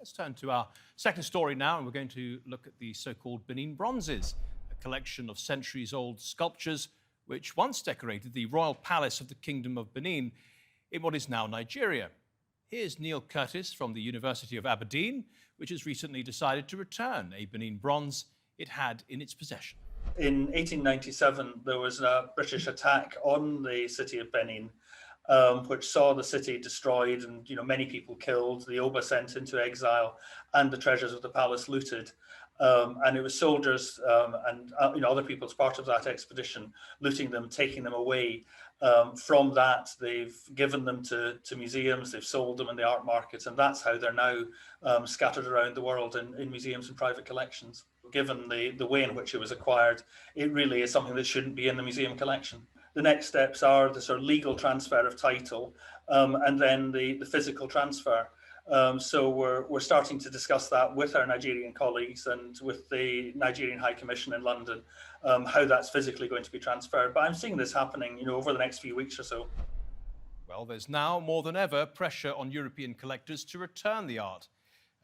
Let's turn to our second story now, and we're going to look at the so-called Benin Bronzes, a collection of centuries-old sculptures which once decorated the royal palace of the Kingdom of Benin in what is now Nigeria. Here's Neil Curtis from the University of Aberdeen, which has recently decided to return a Benin bronze it had in its possession. In 1897, there was a British attack on the city of Benin, which saw the city destroyed and many people killed, the Oba sent into exile, and the treasures of the palace looted. And it was soldiers and other people as part of that expedition looting them, taking them away. From that, they've given them to museums, they've sold them in the art markets, and that's how they're now scattered around the world in museums and private collections. Given the way in which it was acquired, it really is something that shouldn't be in the museum collection. The next steps are the sort of legal transfer of title and then the physical transfer. So we're starting to discuss that with our Nigerian colleagues and with the Nigerian High Commission in London, how that's physically going to be transferred. But I'm seeing this happening, over the next few weeks or so. Well, there's now more than ever pressure on European collectors to return the art.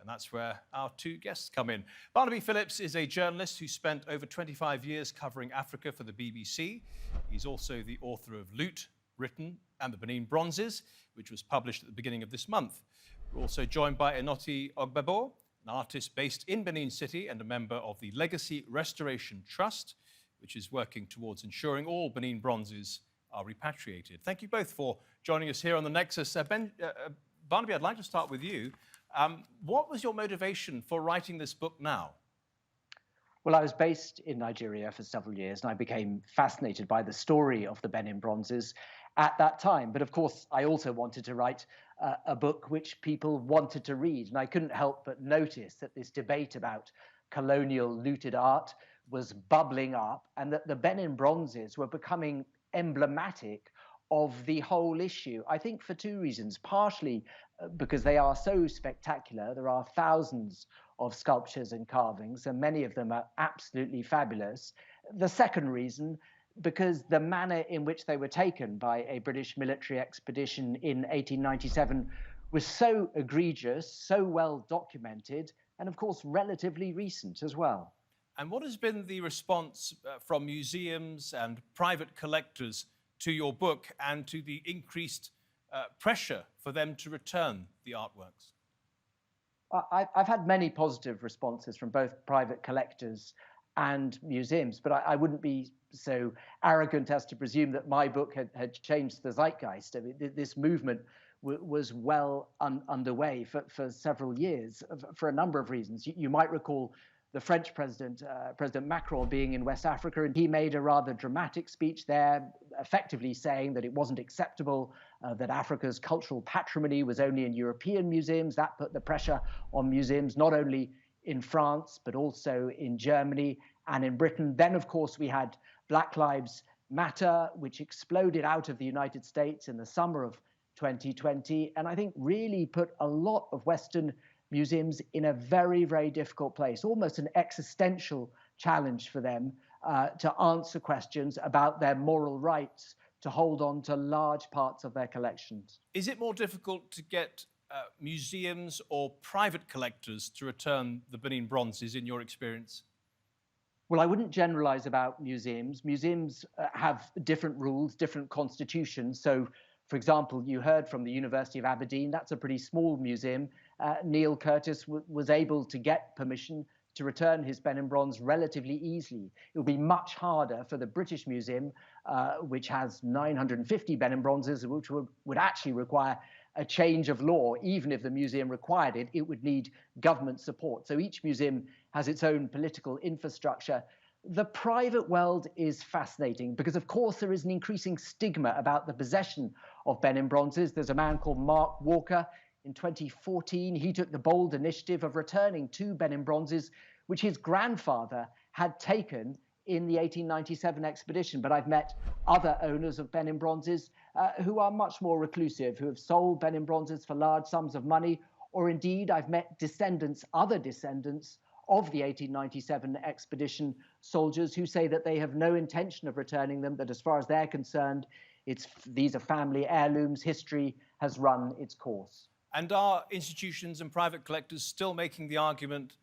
And that's where our two guests come in. Barnaby Phillips is a journalist who spent over 25 years covering Africa for the BBC. He's also the author of Loot, Britain and the Benin Bronzes, which was published at the beginning of this month. We're also joined by Enoti Ogbebo, an artist based in Benin City and a member of the Legacy Restoration Trust, which is working towards ensuring all Benin Bronzes are repatriated. Thank you both for joining us here on The Nexus. Barnaby, I'd like to start with you. What was your motivation for writing this book now? Well, I was based in Nigeria for several years, and I became fascinated by the story of the Benin Bronzes at that time. But of course, I also wanted to write a book which people wanted to read. And I couldn't help but notice that this debate about colonial looted art was bubbling up, and that the Benin Bronzes were becoming emblematic of the whole issue. I think for two reasons. Partially because they are so spectacular. There are thousands of sculptures and carvings, and many of them are absolutely fabulous. The second reason, because the manner in which they were taken by a British military expedition in 1897 was so egregious, so well documented, and of course relatively recent as well. And what has been the response from museums and private collectors to your book and to the increased pressure for them to return the artworks? I've had many positive responses from both private collectors and museums, but I wouldn't be so arrogant as to presume that my book had changed the zeitgeist. I mean, this movement was well underway for several years for a number of reasons. You might recall the French president, President Macron, being in West Africa, and he made a rather dramatic speech there, effectively saying that it wasn't acceptable that Africa's cultural patrimony was only in European museums. That put the pressure on museums, not only in France, but also in Germany and in Britain. Then, of course, we had Black Lives Matter, which exploded out of the United States in the summer of 2020, and I think really put a lot of Western museums in a very, very difficult place, almost an existential challenge for them to answer questions about their moral rights to hold on to large parts of their collections. Is it more difficult to get museums or private collectors to return the Benin Bronzes in your experience? Well, I wouldn't generalize about museums. Museums have different rules, different constitutions. So, for example, you heard from the University of Aberdeen. That's a pretty small museum. Neil Curtis was able to get permission to return his Benin Bronze relatively easily. It would be much harder for the British Museum, which has 950 Benin Bronzes, which would actually require a change of law. Even if the museum required it, it would need government support. So each museum has its own political infrastructure. The private world is fascinating because, of course, there is an increasing stigma about the possession of Benin Bronzes. There's a man called Mark Walker. In 2014, he took the bold initiative of returning 2 Benin Bronzes, which his grandfather had taken in the 1897 expedition. But I've met other owners of Benin Bronzes who are much more reclusive, who have sold Benin Bronzes for large sums of money, or indeed I've met other descendants of the 1897 expedition soldiers who say that they have no intention of returning them, that as far as they're concerned, these are family heirlooms, history has run its course. And are institutions and private collectors still making the argument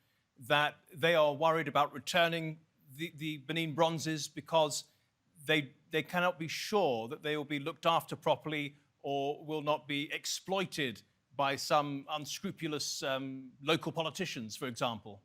that they are worried about returning the Benin Bronzes because they cannot be sure that they will be looked after properly or will not be exploited by some unscrupulous local politicians, for example?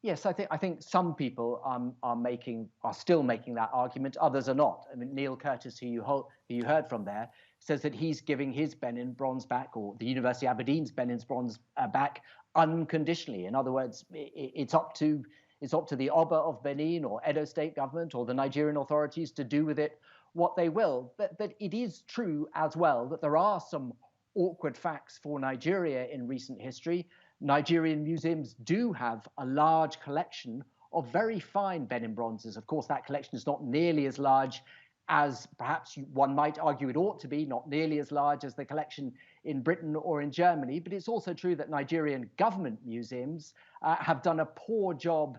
Yes, I think some people are still making that argument. Others are not. I mean, Neil Curtis, who you heard from there, says that he's giving his Benin Bronze back, or the University of Aberdeen's Benin Bronze back, unconditionally. In other words, it's up to the Oba of Benin or Edo State government or the Nigerian authorities to do with it what they will. But it is true as well that there are some awkward facts for Nigeria in recent history. Nigerian museums do have a large collection of very fine Benin Bronzes. Of course, that collection is not nearly as large as perhaps one might argue it ought to be, not nearly as large as the collection in Britain or in Germany. But it's also true that Nigerian government museums have done a poor job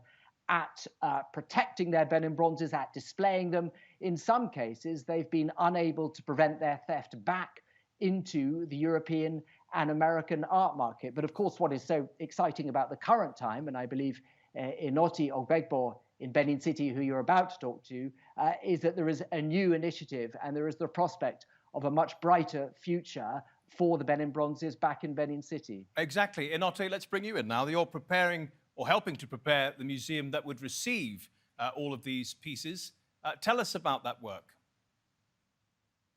at protecting their Benin Bronzes, at displaying them. In some cases, they've been unable to prevent their theft back into the European and American art market. But of course, what is so exciting about the current time, and I believe Inoti Ogbegbo in Benin City, who you're about to talk to, is that there is a new initiative and there is the prospect of a much brighter future for the Benin Bronzes back in Benin City. Exactly. Inoti, let's bring you in now. You're preparing or helping to prepare the museum that would receive all of these pieces. Tell us about that work.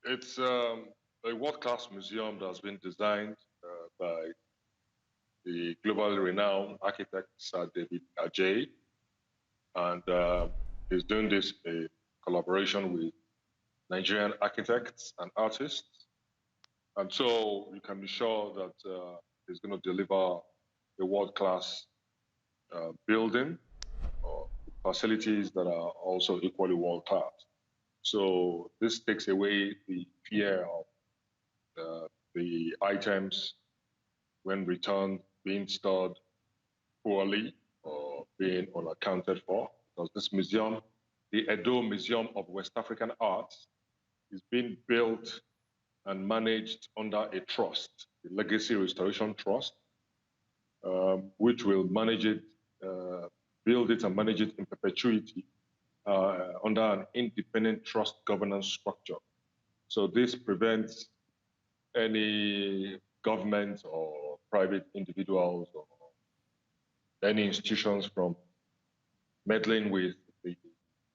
It's a world-class museum that's been designed by the globally renowned architect Sir David Ajay, and he's doing this in collaboration with Nigerian architects and artists. And so you can be sure that he's going to deliver a world-class building or facilities that are also equally world-class. So this takes away the fear of the items when returned being stored poorly or being unaccounted for. Because this museum, the Edo Museum of West African Arts, is being built and managed under a trust, the Legacy Restoration Trust, which will manage it, build it and manage it in perpetuity under an independent trust governance structure. So this prevents any government or private individuals or any institutions from meddling with the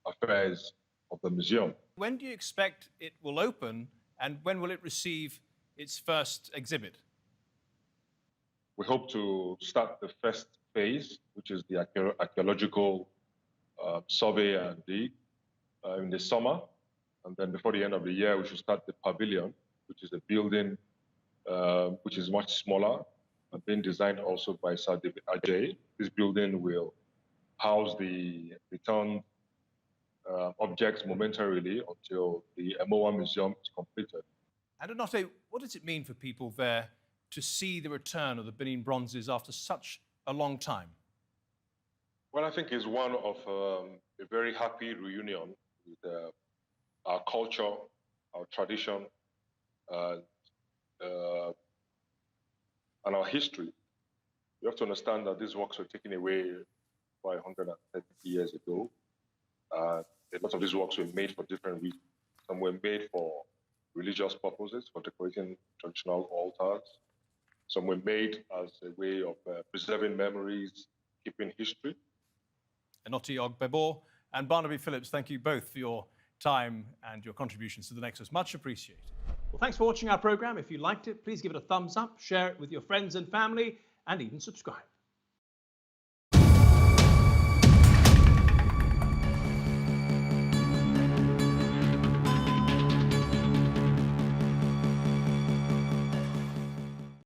affairs of the museum. When do you expect it will open, and when will it receive its first exhibit? We hope to start the first phase, which is the archaeological survey and dig in the summer. And then before the end of the year, we should start the pavilion, which is a building which is much smaller and being designed also by Sir David Ajay. This building will house the returned objects momentarily until the MO1 museum is completed. And Inoti, what does it mean for people there to see the return of the Benin Bronzes after such a long time? Well, I think it's one of a very happy reunion with our culture, our tradition, and our history. You have to understand that these works were taken away 530 years ago. A lot of these works were made for different reasons. Some were made for religious purposes, for decorating traditional altars. Some were made as a way of preserving memories, keeping history. Inoti Ogbegbo and Barnaby Phillips, thank you both for your time and your contributions to the Nexus. Much appreciated. Well, thanks for watching our programme. If you liked it, please give it a thumbs up, share it with your friends and family, and even subscribe.